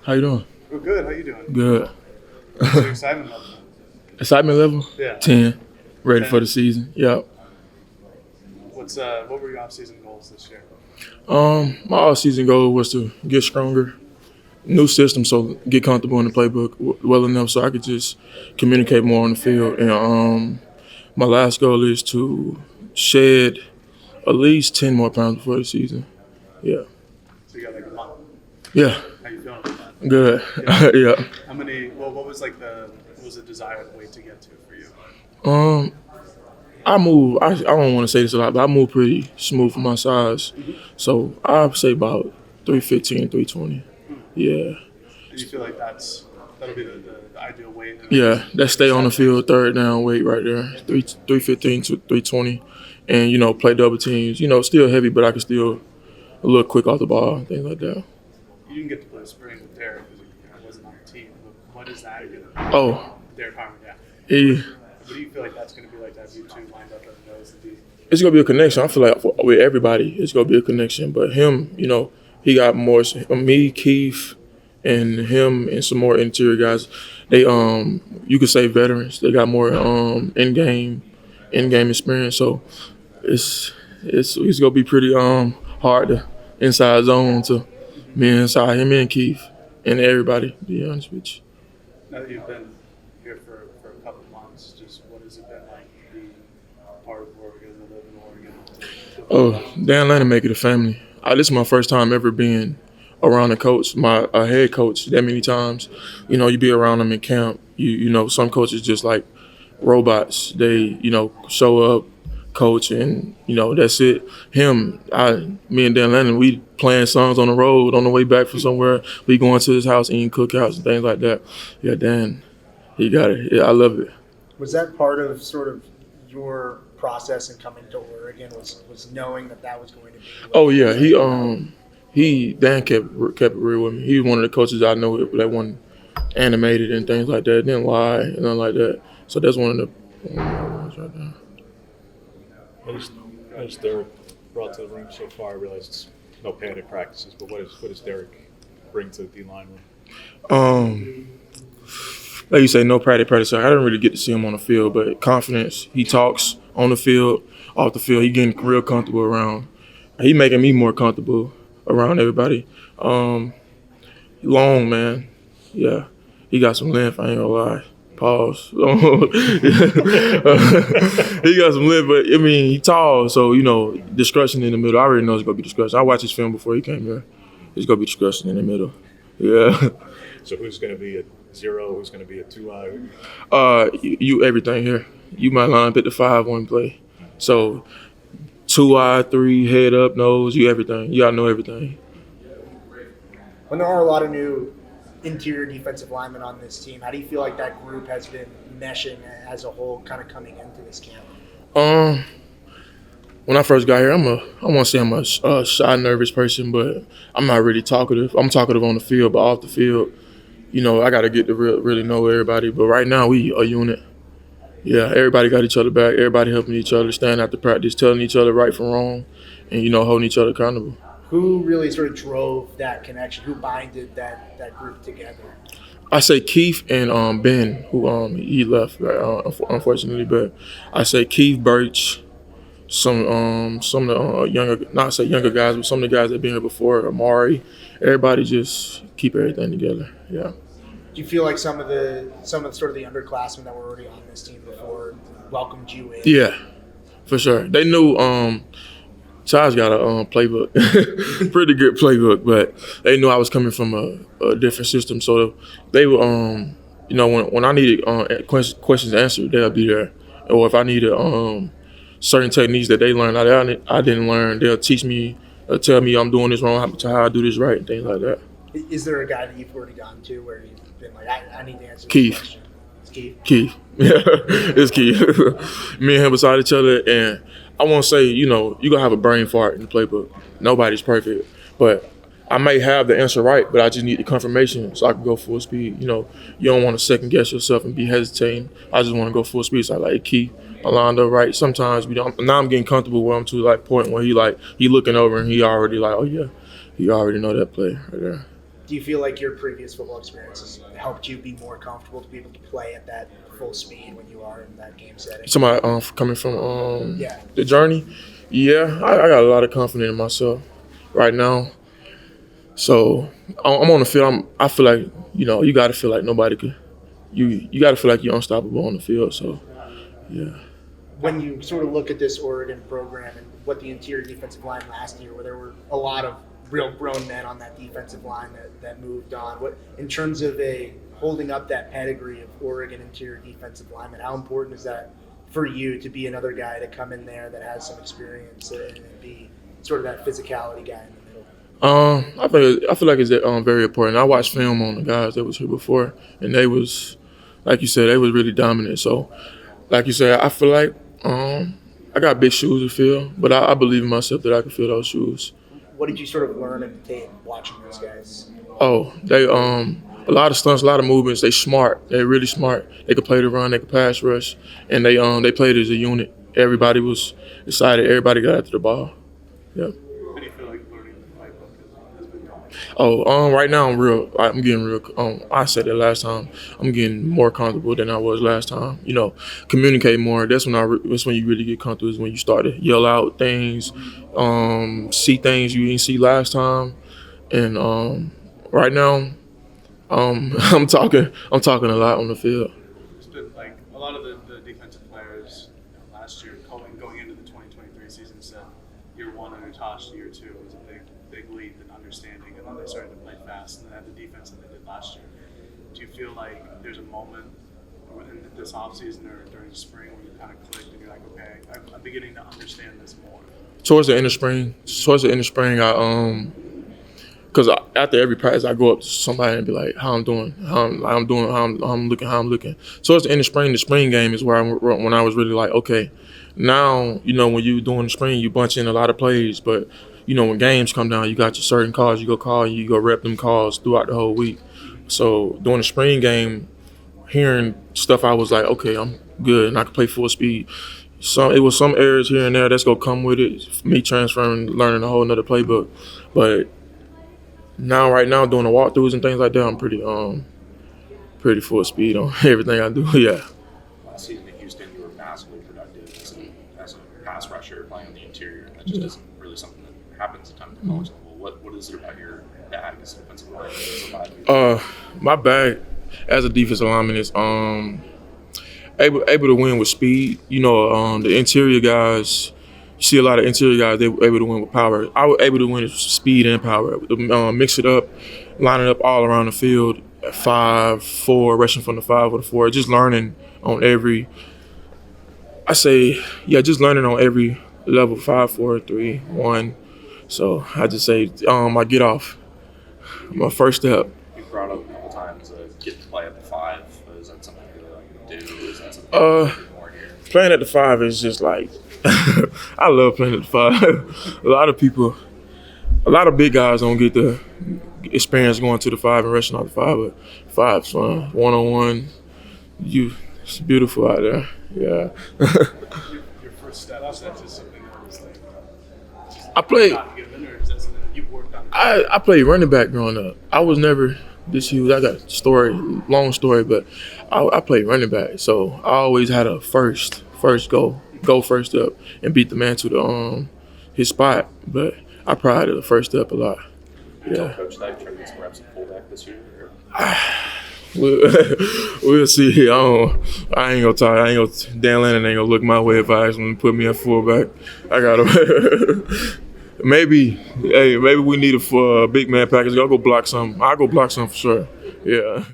How you doing? We're good. How you doing? Good. What's your excitement level? Excitement level? Yeah. 10. Ready 10? for the season. Yep. What were your off-season goals this year? My all-season goal was to get stronger. New system, so get comfortable in the playbook well enough so I could just communicate more on the field. And my last goal is to shed at least 10 more pounds before the season. Yeah. So you got like a month. Yeah. How you feeling about that? Good. Yeah. Yeah. How many? Well, what was the desired weight to get to for you? Um, I move. I don't want to say this a lot, but I move pretty smooth for my size. So I'd say about 315, 320. Yeah. Do you feel like that'll be the ideal weight? Yeah, that stay on the field, third down weight right there, 315 to 320, and play double teams. Still heavy, but I can still a little quick off the ball, things like that. You didn't get to play spring with Derek because he wasn't on the team. But what is that going to be? Oh, Derek Harmon, yeah. he, What do you feel like that's going to be like to have you two lined up at the nose and D? it's gonna be a connection. I feel like with everybody, it's gonna be a connection. But him, he got more. Me, Keith, and him, and some more interior guys. They you could say veterans. They got more in game experience. So it's gonna be pretty hard to inside zone to me inside him and Keith and everybody. To be honest with you. Now that you've been here for a couple months, just what has it been like to be part of Oregon and live in Oregon? Oh, Dan Lannon make it a family. This is my first time ever being around a coach, my head coach, that many times. You be around them in camp. Some coaches just like robots. They, show up, coach, and that's it. Me and Dan Lannon, we playing songs on the road on the way back from somewhere. We going to his house, eating cookouts and things like that. Yeah, Dan, he got it. Yeah, I love it. Was that part of sort of your process in coming to Oregon? Was knowing that was going to be? Oh yeah, Dan kept it real with me. He was one of the coaches I know that wasn't animated and things like that. Didn't lie and nothing like that. So that's one of the ones right there. What is Derek brought to the room so far? I realize it's no padded practices, but what does Derek bring to the D-line room? Like you say, no practice. I didn't really get to see him on the field, but confidence. He talks on the field, off the field. He getting real comfortable around. He making me more comfortable around everybody. Long, man. Yeah. He got some length, I ain't gonna lie. Pause. He got some length, but he tall, so discretion in the middle. I already know it's gonna be discretion. I watched his film before he came here. It's gonna be discretion in the middle. Yeah. So who's gonna be a 0? Who's gonna be a 2-eye? You everything here. You might line up at the 5 one play. So 2-eye, 3, head up, nose, you everything. You gotta know everything. When there are a lot of new interior defensive linemen on this team, how do you feel like that group has been meshing as a whole, kind of coming into this camp? When I first got here, I want to say I'm a shy, nervous person, but I'm not really talkative. I'm talkative on the field, but off the field, I got to get to really know everybody. But right now, we a unit. Yeah, everybody got each other back. Everybody helping each other, standing after practice, telling each other right from wrong, and holding each other accountable. Who really sort of drove that connection? Who binded that group together? I say Keith and Ben, who he left unfortunately, but I say Keith, Birch, some of the younger, not say younger guys, but some of the guys that been here before, Jamaree. Everybody just keep everything together. Yeah. Do you feel like some of the sort of the underclassmen that were already on this team before welcomed you in? Yeah, for sure. They knew Chaz got a playbook, pretty good playbook, but they knew I was coming from a different system. So they were, when I needed questions answered, they'll be there. Or if I needed certain techniques that they learned I didn't learn, they'll teach me, tell me I'm doing this wrong, how I do this right, and things like that. Is there a guy that you've already gotten to where you've been like, I need to answer Keith. this question? It's Keith. Keith. Yeah, it's Keith. Me and him beside each other, and I won't say, you're going to have a brain fart in the playbook. Nobody's perfect. But I may have the answer right, but I just need the confirmation so I can go full speed. You don't want to second guess yourself and be hesitating. I just want to go full speed. So I like Keith, Alonzo, right? Sometimes we don't. Now I'm getting comfortable where I'm to point where he looking over and he already like, oh yeah, he already know that play right there. Do you feel like your previous football experiences helped you be more comfortable to be able to play at that full speed when you are in that game setting? Somebody coming from Yeah. the journey, yeah, I got a lot of confidence in myself right now. So I'm on the field. I feel like you got to feel like nobody could. You got to feel like you're unstoppable on the field. So yeah. When you sort of look at this Oregon program and what the interior defensive line last year, where there were a lot of real grown men on that defensive line that moved on, what in terms of holding up that pedigree of Oregon interior defensive lineman, how important is that for you to be another guy to come in there that has some experience and be sort of that physicality guy in the middle? I feel like it's very important. I watched film on the guys that was here before, and they was, like you said, they was really dominant. So, like you said, I feel like I got big shoes to fill, but I believe in myself that I can fill those shoes. What did you sort of learn in the tape watching those guys? Oh, they a lot of stunts, a lot of movements. They smart. They're really smart. They could play the run. They could pass rush, and they played as a unit. Everybody was excited. Everybody got after the ball. Yep. How do you feel like learning the playbook has been going? Oh, right now I'm getting real. I said that last time. I'm getting more comfortable than I was last time. Communicate more. That's when you really get comfortable. Is when you start to yell out things, see things you didn't see last time, and right now, I'm talking a lot on the field. It's been like a lot of the defensive players last year going into the 2023 season said year one under Tosh, year two was a big leap in understanding, and then they started to play fast, and they had the defense that they did last year. Do you feel like there's a moment in this offseason or during spring where you kind of clicked and you're like, okay, I'm beginning to understand this more? Towards the end of spring, because after every practice, I go up to somebody and be like, "How I'm doing? How I'm doing? How I'm looking? How I'm looking?" So it's the end of spring. The spring game is where when I was really like, okay, now when you doing the spring, you bunch in a lot of plays, but when games come down, you got your certain calls you go call, and you go rep them calls throughout the whole week. So during the spring game, hearing stuff, I was like, okay, I'm good, and I can play full speed. It was some errors here and there that's gonna come with it, me transferring, learning a whole nother playbook, but. Right now, doing the walkthroughs and things like that, I'm pretty full speed on everything I do. Yeah. Last season in Houston, you were massively productive as a pass rusher playing on the interior. That just isn't really something that happens a ton at the college level. What is it about your bag as a defensive lineman? My bag as a defensive lineman is able to win with speed. The interior guys. You see a lot of interior guys, they were able to win with power. I was able to win with speed and power. Mix it up, line it up all around the field, 5-4, rushing from the 5 or the 4, just learning on every, just learning on every level, 5, 4, 3, 1. So I just say my get off, my first step. You brought up a couple times get to play at the 5. Is that something you really like to do? Is that something you do more here? Playing at the 5 is just like, I love playing at the 5. A lot of big guys don't get the experience going to the 5 and rushing off the 5, but 5's fun. 1-on-1, it's beautiful out there. Yeah. Your first step, is that just something that was like, I played. not given, or is that something that you've worked on? I played running back growing up. I was never this huge. I got long story, but I played running back, so I always had a first go first up and beat the man to his spot. But I prided the first step a lot. You Yeah. tell Coach that you're trying to get some reps at fullback this year? We'll see. I ain't gonna talk. Dan Lennon ain't gonna look my way if I ask him to put me at fullback. I gotta. Maybe we need a big man package. I'll go block some. I'll go block some for sure. Yeah.